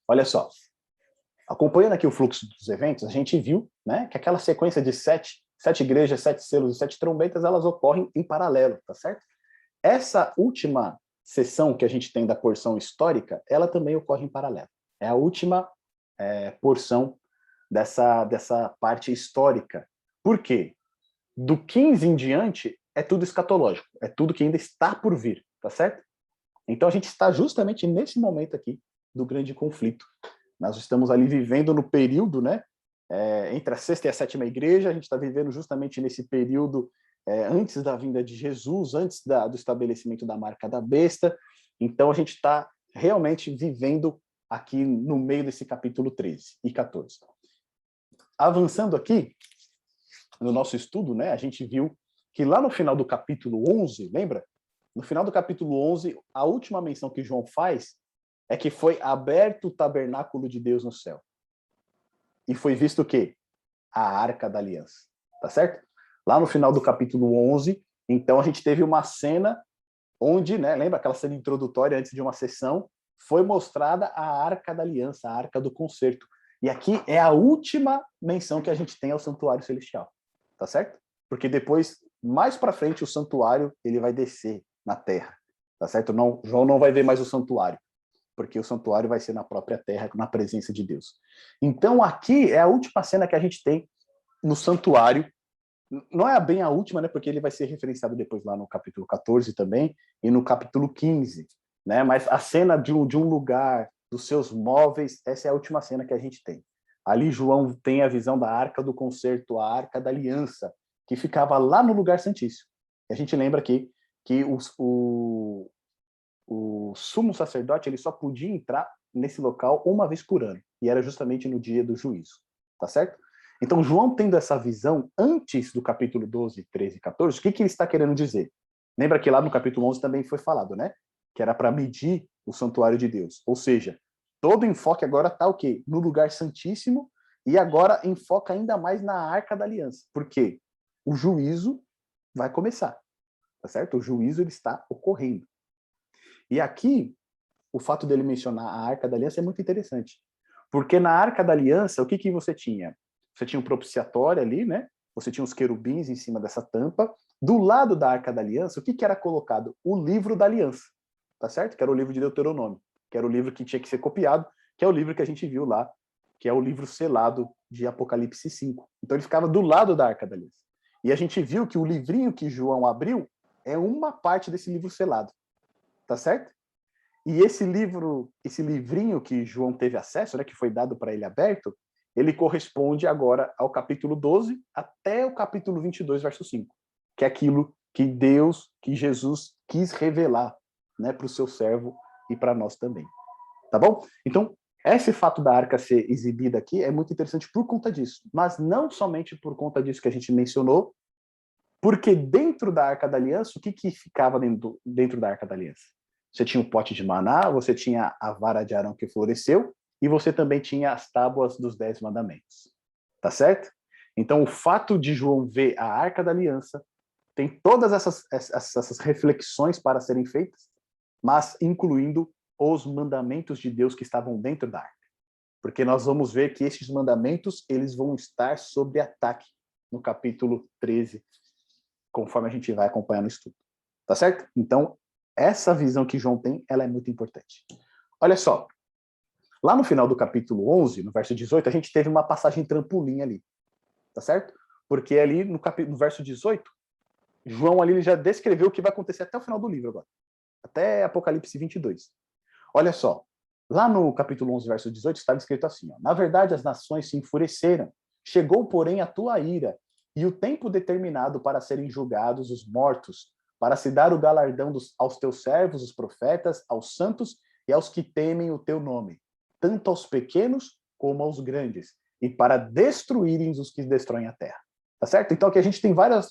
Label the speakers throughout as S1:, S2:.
S1: Olha só, acompanhando aqui o fluxo dos eventos, a gente viu, né, que aquela sequência de sete igrejas, 7 selos e 7 trombetas, elas ocorrem em paralelo, tá certo? Essa última sessão que a gente tem da porção histórica, ela também ocorre em paralelo. É a última porção dessa parte histórica. Por quê? Do 15 em diante, é tudo escatológico, é tudo que ainda está por vir, tá certo? Então a gente está justamente nesse momento aqui do grande conflito. Nós estamos ali vivendo no período, né, entre a sexta e a sétima igreja, a gente está vivendo justamente nesse período antes da vinda de Jesus, antes do estabelecimento da marca da besta. Então a gente está realmente vivendo aqui no meio desse capítulo 13 e 14. Avançando aqui no nosso estudo, né, a gente viu que lá no final do capítulo 11, lembra? No final do capítulo 11, a última menção que João faz é que foi aberto o tabernáculo de Deus no céu. E foi visto o quê? A Arca da Aliança. Tá certo? Lá no final do capítulo 11, então a gente teve uma cena onde, né, lembra aquela cena introdutória antes de uma sessão, foi mostrada a Arca da Aliança, a Arca do Concerto. E aqui é a última menção que a gente tem ao Santuário Celestial. Tá certo? Porque depois, mais para frente, o santuário ele vai descer na terra. Tá certo? Não, João não vai ver mais o santuário, porque o santuário vai ser na própria terra, na presença de Deus. Então, aqui é a última cena que a gente tem no santuário. Não é bem a última, né? Porque ele vai ser referenciado depois lá no capítulo 14 também, e no capítulo 15, né? Mas a cena de um lugar, dos seus móveis, essa é a última cena que a gente tem. Ali João tem a visão da Arca do Concerto, a Arca da Aliança, que ficava lá no lugar santíssimo. E a gente lembra aqui que o sumo sacerdote ele só podia entrar nesse local uma vez por ano, e era justamente no dia do juízo, tá certo? Então, João tendo essa visão antes do capítulo 12, 13 e 14, o que ele está querendo dizer? Lembra que lá no capítulo 11 também foi falado, né? Que era para medir o santuário de Deus. Ou seja, todo o enfoque agora está o quê? No lugar santíssimo, e agora enfoca ainda mais na Arca da Aliança. Por quê? O juízo vai começar, tá certo? O juízo ele está ocorrendo. E aqui, o fato dele mencionar a Arca da Aliança é muito interessante. Porque na Arca da Aliança, o que você tinha? Você tinha um propiciatório ali, né? Você tinha os querubins em cima dessa tampa. Do lado da Arca da Aliança, o que era colocado? O livro da aliança, tá certo? Que era o livro de Deuteronômio, que era o livro que tinha que ser copiado, que é o livro que a gente viu lá, que é o livro selado de Apocalipse 5. Então ele ficava do lado da Arca da Aliança. E a gente viu que o livrinho que João abriu é uma parte desse livro selado, tá certo? E esse livrinho que João teve acesso, né, que foi dado para ele aberto, ele corresponde agora ao capítulo 12 até o capítulo 22, verso 5, que é aquilo que Jesus quis revelar, né, para o seu servo e para nós também. Tá bom? Então, esse fato da arca ser exibida aqui é muito interessante por conta disso, mas não somente por conta disso que a gente mencionou, porque dentro da Arca da Aliança, o que ficava dentro da Arca da Aliança? Você tinha o pote de maná, você tinha a vara de Arão que floresceu, e você também tinha as tábuas dos 10 mandamentos. Tá certo? Então, o fato de João ver a Arca da Aliança tem todas essas reflexões para serem feitas, mas incluindo os mandamentos de Deus que estavam dentro da arca. Porque nós vamos ver que esses mandamentos eles vão estar sob ataque no capítulo 13, conforme a gente vai acompanhar no estudo. Tá certo? Então, essa visão que João tem, ela é muito importante. Olha só, lá no final do capítulo 11, no verso 18, a gente teve uma passagem trampolim ali, tá certo? Porque ali no verso 18, João ali já descreveu o que vai acontecer até o final do livro agora, até Apocalipse 22. Olha só, lá no capítulo 11, verso 18, está escrito assim, ó, na verdade as nações se enfureceram, chegou, porém, a tua ira, e o tempo determinado para serem julgados os mortos, para se dar o galardão aos teus servos, os profetas, aos santos e aos que temem o teu nome, tanto aos pequenos como aos grandes, e para destruírem os que destroem a terra. Tá certo? Então aqui a gente tem vários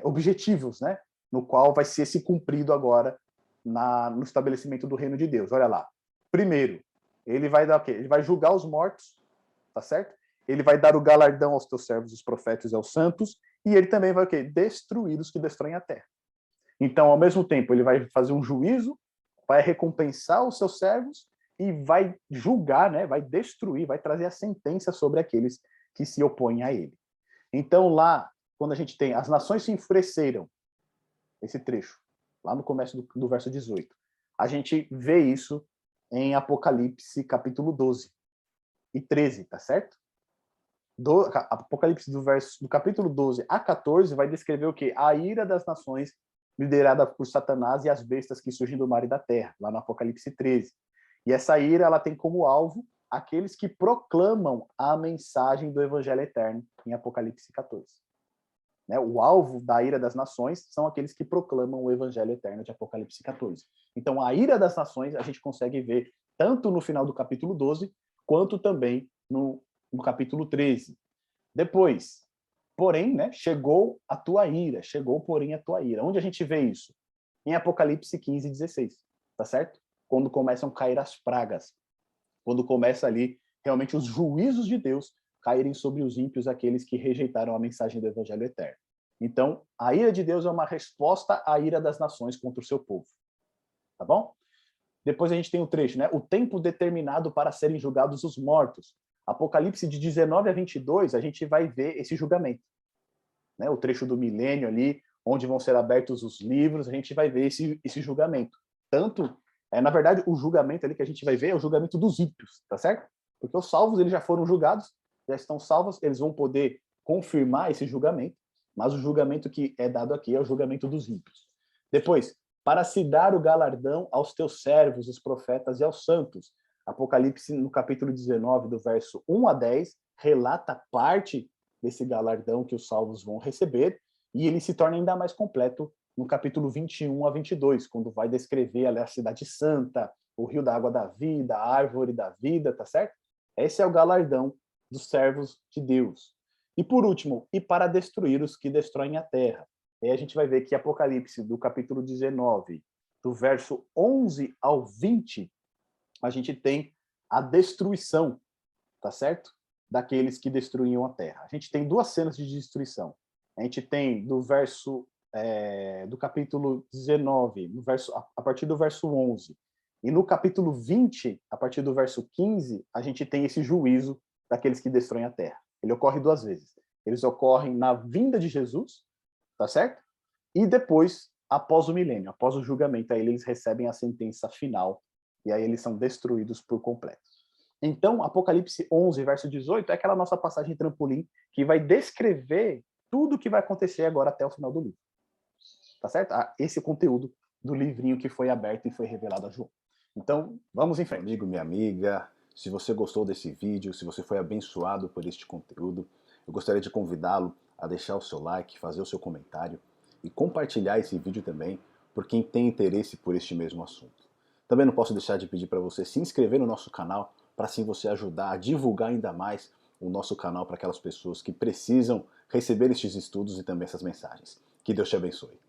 S1: objetivos, né? No qual vai ser se cumprido agora no estabelecimento do reino de Deus. Olha lá. Primeiro, ele vai dar o quê? Ele vai julgar os mortos, tá certo? Ele vai dar o galardão aos teus servos, os profetas e aos santos, e ele também vai o quê? Destruir os que destroem a terra. Então, ao mesmo tempo, ele vai fazer um juízo vai recompensar os seus servos e vai julgar, né, vai destruir, vai trazer a sentença sobre aqueles que se opõem a ele. Então lá, quando a gente tem as nações se enfureceram, esse trecho, lá no começo do verso 18, a gente vê isso em Apocalipse capítulo 12 e 13, tá certo? Apocalipse do capítulo 12 a 14 vai descrever o quê? A ira das nações liderada por Satanás e as bestas que surgem do mar e da terra, lá no Apocalipse 13. E essa ira, ela tem como alvo aqueles que proclamam a mensagem do evangelho eterno, em Apocalipse 14. Né? O alvo da ira das nações são aqueles que proclamam o evangelho eterno de Apocalipse 14. Então, a ira das nações a gente consegue ver tanto no final do capítulo 12, quanto também no capítulo 13. Depois, porém, né, chegou a tua ira, chegou, porém, a tua ira. Onde a gente vê isso? Em Apocalipse 15, 16, tá certo? Quando começam a cair as pragas, quando começa ali realmente os juízos de Deus caírem sobre os ímpios, aqueles que rejeitaram a mensagem do evangelho eterno. Então, a ira de Deus é uma resposta à ira das nações contra o seu povo. Tá bom? Depois a gente tem o trecho, né? O tempo determinado para serem julgados os mortos. Apocalipse de 19 a 22, a gente vai ver esse julgamento. Né? O trecho do milênio ali, onde vão ser abertos os livros, a gente vai ver esse julgamento. Tanto, na verdade, o julgamento ali que a gente vai ver é o julgamento dos ímpios, tá certo? Porque os salvos, eles já foram julgados, já estão salvos, eles vão poder confirmar esse julgamento, mas o julgamento que é dado aqui é o julgamento dos ímpios. Depois, para se dar o galardão aos teus servos, os profetas e aos santos. Apocalipse, no capítulo 19, do verso 1 a 10, relata parte desse galardão que os salvos vão receber, e ele se torna ainda mais completo no capítulo 21 a 22, quando vai descrever ali a cidade santa, o rio da água da vida, a árvore da vida, tá certo? Esse é o galardão dos servos de Deus. E por último, e para destruir os que destroem a terra. E aí a gente vai ver que Apocalipse, do capítulo 19, do verso 11 ao 20, a gente tem a destruição, tá certo? Daqueles que destruíam a terra. A gente tem duas cenas de destruição. A gente tem do verso do capítulo 19, no verso, a partir do verso 11, e no capítulo 20, a partir do verso 15, a gente tem esse juízo daqueles que destroem a terra. Ele ocorre duas vezes. Eles ocorrem na vinda de Jesus, tá certo? E depois, após o milênio, após o julgamento, aí eles recebem a sentença final, e aí eles são destruídos por completo. Então, Apocalipse 11, verso 18, é aquela nossa passagem trampolim que vai descrever tudo o que vai acontecer agora até o final do livro. Tá certo? Esse é o conteúdo do livrinho que foi aberto e foi revelado a João. Então, vamos em frente.
S2: Amigo, minha amiga, se você gostou desse vídeo, se você foi abençoado por este conteúdo, eu gostaria de convidá-lo a deixar o seu like, fazer o seu comentário e compartilhar esse vídeo também por quem tem interesse por este mesmo assunto. Também não posso deixar de pedir para você se inscrever no nosso canal, para assim você ajudar a divulgar ainda mais o nosso canal para aquelas pessoas que precisam receber estes estudos e também essas mensagens. Que Deus te abençoe.